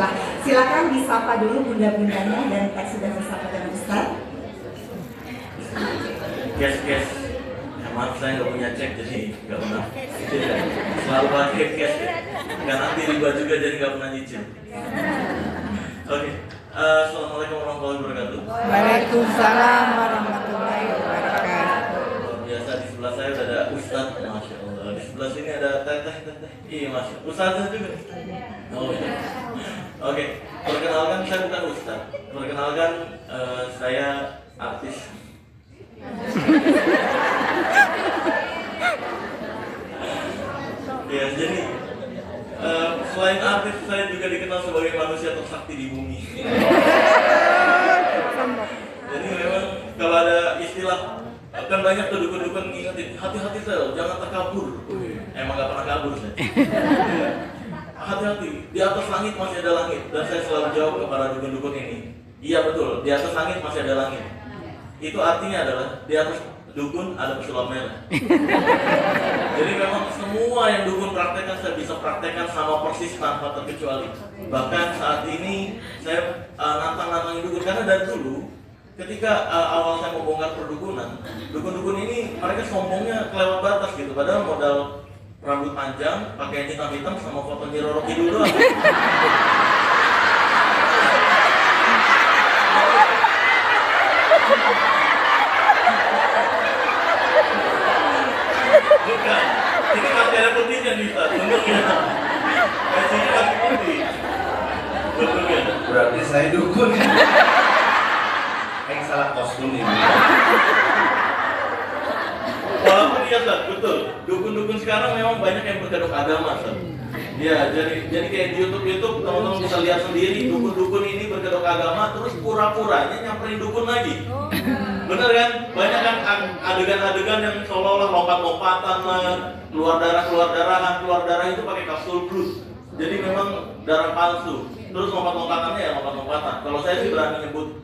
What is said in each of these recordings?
Baiklah, silakan disapa dulu bunda-bundanya dan sudah disapa dengan Ustaz. Cash. Maaf saya nggak punya cek jadi nggak pernah. Selalu pakai cash ya. Nggak nanti riba juga jadi nggak pernah nyicil. Oke. Assalamualaikum warahmatullahi wabarakatuh. Waalaikumsalam warahmatullahi wabarakatuh. Biasa di sebelah saya udah ada Ustadz, masya Allah. Di sebelah sini ada teteh. Iya masya Allah. Ustadzah juga. Oh iya. Oke. Perkenalkan saya bukan Ustadz. Perkenalkan saya artis. Ya jadi selain artis saya juga dikenal sebagai manusia tersakti di bumi. Jadi memang kalau ada istilah kan banyak tuh dukun-dukun ngingetin hati-hati saya jangan terkabur. Emang gak pernah kabur saya. Hati-hati di atas langit masih ada langit dan saya selalu jawab kepada dukun-dukun ini. Iya betul di atas langit masih ada langit. Itu artinya adalah di atas dukun ada pesulap merah. Jadi memang semua yang dukun praktekkan saya bisa praktekkan sama persis tanpa terkecuali. Bahkan saat ini saya nantang-nantangin dukun karena dari dulu ketika awal saya mau bongkar perdukunan, dukun-dukun ini mereka sombongnya kelewat batas gitu. Padahal modal rambut panjang, pakai hitam-hitam sama foto Nyi Roro Kidul doang. Bukan, ini masih ada putihnya nih Ustaz, bener ya? Sini masih putih. Betul ya? Berarti saya dukun. Salah kostum ini. Walaupun iya Ustaz, betul. Dukun-dukun sekarang memang banyak yang berkedok agama Ustaz. Ya, jadi kayak di YouTube teman-teman bisa lihat sendiri dukun-dukun ini berkedok agama terus pura-puranya nyamperin dukun lagi. Bener kan? Banyak kan adegan-adegan yang seolah-olah lompat-lompatan lah, keluar darah itu pakai kapsul plus. Jadi memang darah palsu. Terus lompat-lompatannya ya lompat-lompatan. Kalau saya sih berani nyebut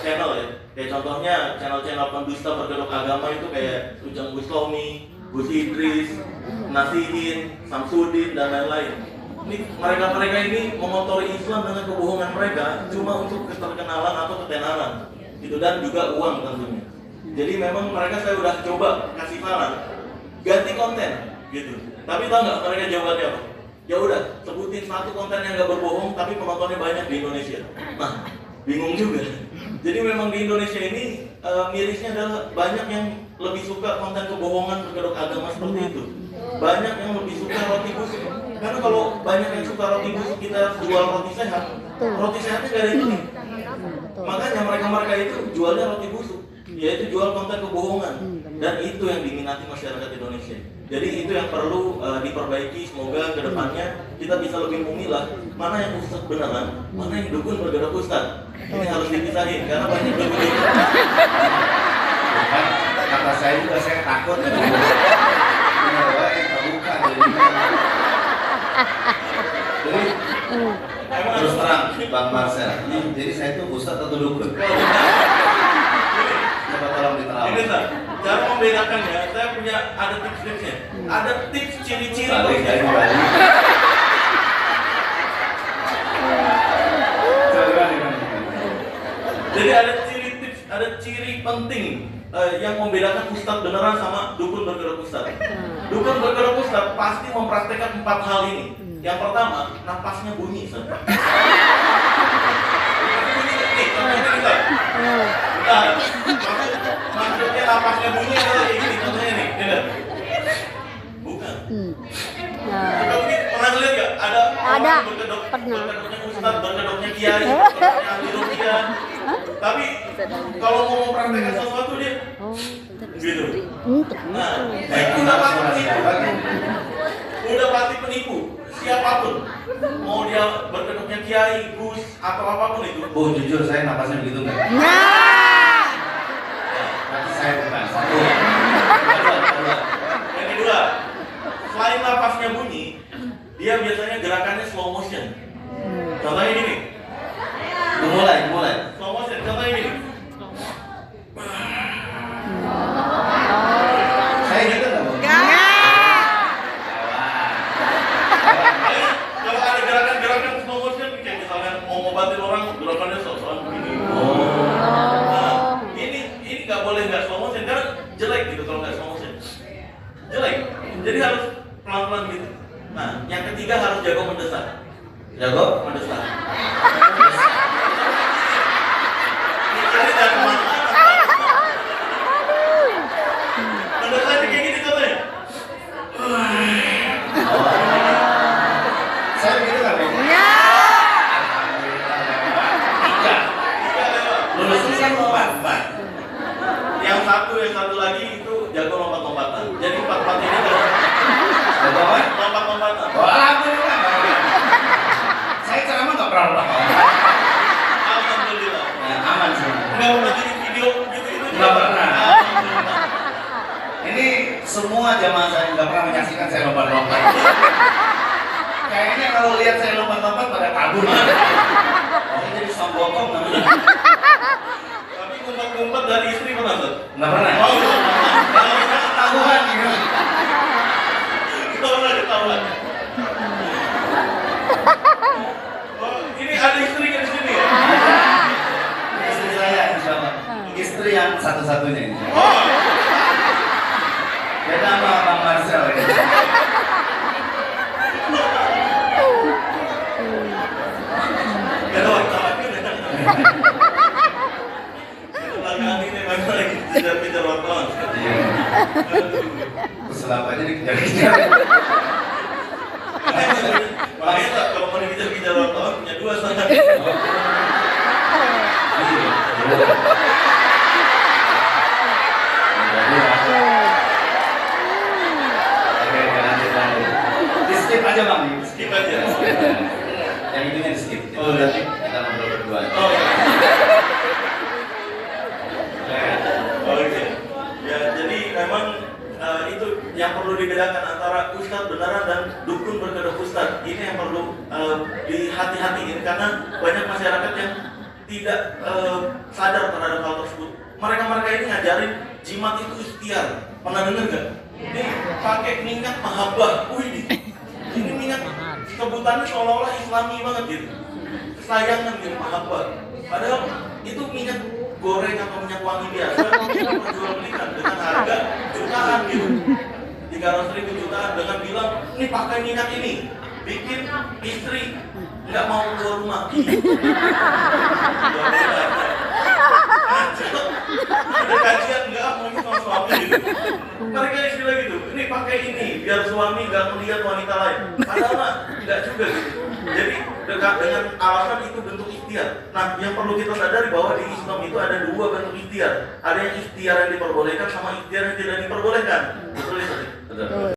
channel ya. Kayak contohnya channel-channel pendusta berkedok agama itu kayak Ujang Bustomi, Gus Idris, Nasihin, Samsudin dan lain-lain. Ini mereka ini mengotori Islam dengan kebohongan mereka cuma untuk keterkenalan atau ketenaran. Gitu dan juga uang tentunya. Jadi memang mereka saya udah coba kasih saran ganti konten gitu. Tapi tahu nggak mereka jawabannya apa? Ya udah sebutin satu konten yang nggak berbohong tapi penontonnya banyak di Indonesia. Nah bingung juga. Jadi memang di Indonesia ini mirisnya adalah banyak yang lebih suka konten kebohongan berkedok agama seperti itu. Banyak yang lebih suka roti busuk. Karena kalau banyak yang suka roti busuk kita jual roti sehatnya nggak ada ini. Makanya mereka itu jualnya roti busuk, yaitu jual konten kebohongan, dan itu yang diminati masyarakat Indonesia. Jadi itu yang perlu diperbaiki. Semoga kedepannya kita bisa lebih memilah mana yang ustaz beneran, mana yang dukun berkedok ustaz. Ini harus dipisahin karena banyak dukun. Kata saya juga saya takut. Jadi terus terang Bang Marcel, jadi saya itu ustaz atau dukun? Coba tolong diterang. Ini Ustaz, cara membedakannya, saya punya ada tips-tipsnya. Ada tips ciri-ciri. Jadi ada ciri penting yang membedakan ustaz beneran sama dukun berkedok ustaz. Dukun berkedok ustaz pasti mempraktekkan 4 hal ini. Yang pertama, napasnya bunyi Ustaz. Nih, contohnya Ustaz. Maksudnya napasnya bunyi adalah kayak gini, contohnya nih, dengar. Bukan. Pernah lihat nggak? Ada orang berkedoknya ustaz, berkedoknya kiai, berkedoknya ahli ruqyah. Tapi kalau mau mempraktekkan sesuatu dia gitu. Nah, itu udah pasti penipu. Siapapun, mau dia berkedoknya kiai, gus, atau apapun itu. Oh jujur saya napasnya begitu nggak? Tapi saya bukan. Yang kedua, selain napasnya bunyi, dia biasanya gerakannya slow motion. Contohnya gini. Mulai. Slow motion, contohnya gini. Saya gitu nggak Bu? Kalau ada gerakan-gerakan slow motion, kayak misalnya ngobatin orang gerakannya sok-sokan begini. Oh. Nah, ini nggak boleh nggak slow motion karena jelek gitu kalau nggak slow motion. Jelek. Jadi harus pelan-pelan gitu. Nah, yang ketiga harus jago mendesak. Jago? Mendesak. Jadi jangan kemana-mana. Mendesak kayak gini contohnya. Saya begitu nggak, Bang? Ya. Tiga. Tiga lewat. Lulus usia lompat. Yang satu lagi itu jago lompat-lompatan. Jadi empat ini kalau Jago apa? lompat-lompatan. Oh, alhamdulillah. Saya ceramah nggak pernah lompat. Alhamdulillah. Nah, aman sih. Nggak pernah jadi video gitu-gitu. Nggak pernah. Alhamdulillah. Ini semua jamaah saya nggak pernah menyaksikan saya lompat-lompat. Kayaknya kalau lihat saya lompat-lompat pada kabur. Oh, ini jadi sombong namanya. Tapi ngumpet-ngumpet dari istri pernah tuh? Nggak pernah. Oh, belum pernah. Kalau kita ketahuan gitu. Kita pernah ketahuan. Oh, ini ada istrinya di sini ya? Istri saya, insya Allah. Istri yang satu-satunya ini. Oh, Beda sama Bang Marcel ya. gak ada wartawan kan ya? Belakangan ini memang lagi kejar-kejar wartawan. Iya. Pesulap aja dikejar-kejar. Makanya tak kalau mau dikejar-kejar wartawan punya dua sana. Oke, lanjut. Di skip aja Bang. Skip aja. Yang itunya di skip. Oh, Nanti kita ngobrol berdua. Oh, ya. Oke. Ya, jadi memang itu yang perlu dibedakan antara ustadz beneran dan dukun berkedok ustadz. Ini yang perlu dihati-hatiin karena banyak masyarakat yang tidak sadar terhadap hal tersebut. Mereka ini ngajarin jimat itu ikhtiar. Pernah dengar nggak? Ini pakai minyak mahabbah. Wih, ini minyak sebutannya seolah-olah Islami banget gitu. Kesayangan gitu mahabbah. Padahal itu minyak goreng atau minyak wangi biasa diperjualbelikan dengan harga jutaan gitu. 300.000 jutaan dengan bilang ini pakai minyak ini bikin istri nggak mau keluar rumah. Ada kajian nggak mau sama suami gitu. Mereka istilah gitu. Ini pakai ini biar suami nggak melihat wanita lain. Padahal mah nggak juga gitu. Jadi dengan alasan itu bentuk ikhtiar. Nah, yang perlu kita sadari bahwa di Islam itu ada dua bentuk ikhtiar. Ada yang ikhtiar yang diperbolehkan sama ikhtiar yang tidak diperbolehkan. Betul ya? Betul.